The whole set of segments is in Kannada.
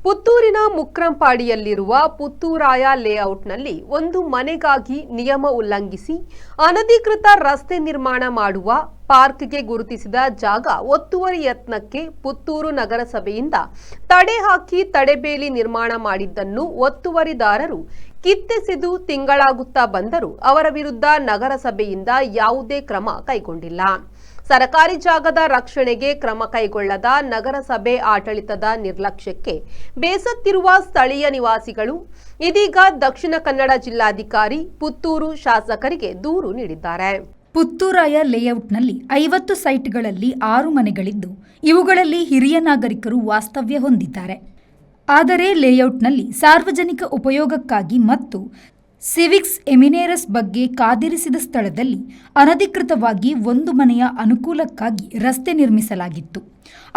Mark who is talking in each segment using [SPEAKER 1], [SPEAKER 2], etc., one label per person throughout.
[SPEAKER 1] ಪುತ್ತೂರಿನ ಮುಕ್ರಂಪಾಡಿಯಲ್ಲಿರುವ ಪುತ್ತೂರಾಯ ಲೇಔಟ್ನಲ್ಲಿ ಒಂದು ಮನೆಗಾಗಿ ನಿಯಮ ಉಲ್ಲಂಘಿಸಿ ಅನಧಿಕೃತ ರಸ್ತೆ ನಿರ್ಮಾಣ ಮಾಡುವ ಪಾರ್ಕ್ಗೆ ಗುರುತಿಸಿದ ಜಾಗ ಒತ್ತುವರಿ ಯತ್ನಕ್ಕೆ ಪುತ್ತೂರು ನಗರಸಭೆಯಿಂದ ತಡೆ ಹಾಕಿ ತಡೆಬೇಲಿ ನಿರ್ಮಾಣ ಮಾಡಿದ್ದನ್ನು ಒತ್ತುವರಿದಾರರು ಕಿತ್ತೆಸೆದು ತಿಂಗಳಾಗುತ್ತಾ ಬಂದರೂ ಅವರ ವಿರುದ್ಧ ನಗರಸಭೆಯಿಂದ ಯಾವುದೇ ಕ್ರಮ ಕೈಗೊಂಡಿಲ್ಲ. ಸರ್ಕಾರಿ ಜಾಗದ ರಕ್ಷಣೆಗೆ ಕ್ರಮ ಕೈಗೊಳ್ಳದ ನಗರಸಭೆ ಆಡಳಿತದ ನಿರ್ಲಕ್ಷ್ಯಕ್ಕೆ ಬೇಸತ್ತಿರುವ ಸ್ಥಳೀಯ ನಿವಾಸಿಗಳು ಇದೀಗ ದಕ್ಷಿಣ ಕನ್ನಡ ಜಿಲ್ಲಾಧಿಕಾರಿ ಪುತ್ತೂರು ಶಾಸಕರಿಗೆ ದೂರು ನೀಡಿದ್ದಾರೆ.
[SPEAKER 2] ಪುತ್ತೂರಾಯ ಲೇಔಟ್ನಲ್ಲಿ 50 ಸೈಟ್ಗಳಲ್ಲಿ 6 ಮನೆಗಳಿದ್ದು ಇವುಗಳಲ್ಲಿ ಹಿರಿಯ ನಾಗರಿಕರು ವಾಸ್ತವ್ಯ ಹೊಂದಿದ್ದಾರೆ. ಆದರೆ ಲೇಔಟ್ನಲ್ಲಿ ಸಾರ್ವಜನಿಕ ಉಪಯೋಗಕ್ಕಾಗಿ ಮತ್ತು ಸಿವಿಕ್ಸ್ ಎಮಿನೇರಸ್ ಬಗ್ಗೆ ಕಾದಿರಿಸಿದ ಸ್ಥಳದಲ್ಲಿ ಅನಧಿಕೃತವಾಗಿ ಒಂದು ಮನೆಯ ಅನುಕೂಲಕ್ಕಾಗಿ ರಸ್ತೆ ನಿರ್ಮಿಸಲಾಗಿತ್ತು.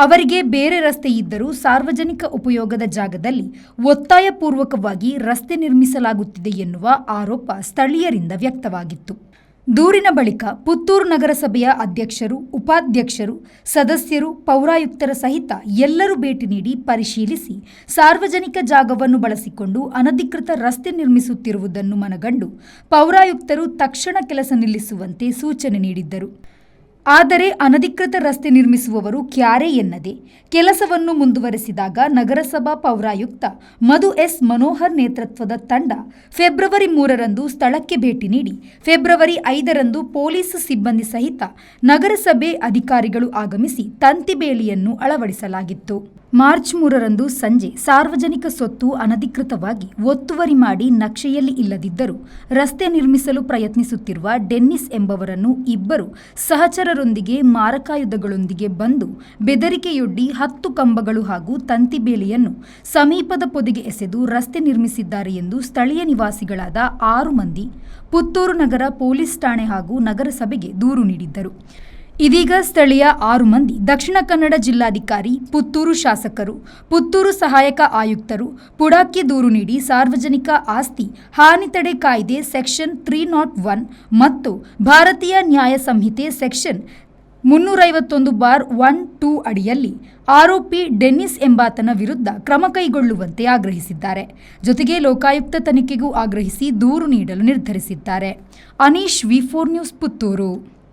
[SPEAKER 2] ಅವರಿಗೆ ಬೇರೆ ರಸ್ತೆ ಇದ್ದರೂ ಸಾರ್ವಜನಿಕ ಉಪಯೋಗದ ಜಾಗದಲ್ಲಿ ಒತ್ತಾಯಪೂರ್ವಕವಾಗಿ ರಸ್ತೆ ನಿರ್ಮಿಸಲಾಗುತ್ತಿದೆ ಎನ್ನುವ ಆರೋಪ ಸ್ಥಳೀಯರಿಂದ ವ್ಯಕ್ತವಾಗಿತ್ತು. ದೂರಿನ ಬಳಿಕ ಪುತ್ತೂರು ನಗರಸಭೆಯ ಅಧ್ಯಕ್ಷರು, ಉಪಾಧ್ಯಕ್ಷರು, ಸದಸ್ಯರು, ಪೌರಾಯುಕ್ತರ ಸಹಿತ ಎಲ್ಲರೂ ಭೇಟಿ ನೀಡಿ ಪರಿಶೀಲಿಸಿ ಸಾರ್ವಜನಿಕ ಜಾಗವನ್ನು ಬಳಸಿಕೊಂಡು ಅನಧಿಕೃತ ರಸ್ತೆ ನಿರ್ಮಿಸುತ್ತಿರುವುದನ್ನು ಮನಗಂಡು ಪೌರಾಯುಕ್ತರು ತಕ್ಷಣ ಕೆಲಸ ನಿಲ್ಲಿಸುವಂತೆ ಸೂಚನೆ ನೀಡಿದ್ದರು. ಆದರೆ ಅನಧಿಕೃತ ರಸ್ತೆ ನಿರ್ಮಿಸುವವರು ಕ್ಯಾರೆ ಎನ್ನದೆ ಕೆಲಸವನ್ನು ಮುಂದುವರೆಸಿದಾಗ ನಗರಸಭಾ ಪೌರಾಯುಕ್ತ ಮಧು ಎಸ್ ಮನೋಹರ್ ನೇತೃತ್ವದ ತಂಡ ಫೆಬ್ರವರಿ 3ರಂದು ಸ್ಥಳಕ್ಕೆ ಭೇಟಿ ನೀಡಿ ಫೆಬ್ರವರಿ 5ರಂದು ಪೊಲೀಸ್ ಸಿಬ್ಬಂದಿ ಸಹಿತ ನಗರಸಭೆ ಅಧಿಕಾರಿಗಳು ಆಗಮಿಸಿ ತಂತಿ ಬೇಲಿಯನ್ನು ಅಳವಡಿಸಲಾಗಿತ್ತು. ಮಾರ್ಚ್ 3ರಂದು ಸಂಜೆ ಸಾರ್ವಜನಿಕ ಸೊತ್ತು ಅನಧಿಕೃತವಾಗಿ ಒತ್ತುವರಿ ಮಾಡಿ ನಕ್ಷೆಯಲ್ಲಿ ಇಲ್ಲದಿದ್ದರೂ ರಸ್ತೆ ನಿರ್ಮಿಸಲು ಪ್ರಯತ್ನಿಸುತ್ತಿರುವ ಡೆನ್ನಿಸ್ ಎಂಬವರನ್ನು ಇಬ್ಬರು ಸಹಚರರೊಂದಿಗೆ ಮಾರಕಾಯುಧಗಳೊಂದಿಗೆ ಬಂದು ಬೆದರಿಕೆಯೊಡ್ಡಿ 10 ಕಂಬಗಳು ಹಾಗೂ ತಂತಿ ಬೇಲಿಯನ್ನು ಸಮೀಪದ ಪೊದೆಗೆ ಎಸೆದು ರಸ್ತೆ ನಿರ್ಮಿಸಿದ್ದಾರೆ ಎಂದು ಸ್ಥಳೀಯ ನಿವಾಸಿಗಳಾದ 6 ಮಂದಿ ಪುತ್ತೂರು ನಗರ ಪೊಲೀಸ್ ಠಾಣೆ ಹಾಗೂ ನಗರಸಭೆಗೆ ದೂರು ನೀಡಿದ್ದರು. ಇದೀಗ ಸ್ಥಳೀಯ 6 ಮಂದಿ ದಕ್ಷಿಣ ಕನ್ನಡ ಜಿಲ್ಲಾಧಿಕಾರಿ, ಪುತ್ತೂರು ಶಾಸಕರು, ಪುತ್ತೂರು ಸಹಾಯಕ ಆಯುಕ್ತರು ಪುಡಾಕ್ಕೆ ದೂರು ನೀಡಿ ಸಾರ್ವಜನಿಕ ಆಸ್ತಿ ಹಾನಿ ತಡೆ ಕಾಯ್ದೆ ಸೆಕ್ಷನ್ 301 ಮತ್ತು ಭಾರತೀಯ ನ್ಯಾಯ ಸಂಹಿತೆ ಸೆಕ್ಷನ್ 351(1)(2) ಅಡಿಯಲ್ಲಿ ಆರೋಪಿ ಡೆನ್ನಿಸ್ ಎಂಬಾತನ ವಿರುದ್ಧ ಕ್ರಮ ಕೈಗೊಳ್ಳುವಂತೆ ಆಗ್ರಹಿಸಿದ್ದಾರೆ. ಜೊತೆಗೆ ಲೋಕಾಯುಕ್ತ ತನಿಖೆಗೂ ಆಗ್ರಹಿಸಿ ದೂರು ನೀಡಲು ನಿರ್ಧರಿಸಿದ್ದಾರೆ. Anish, V4 news, Puttur.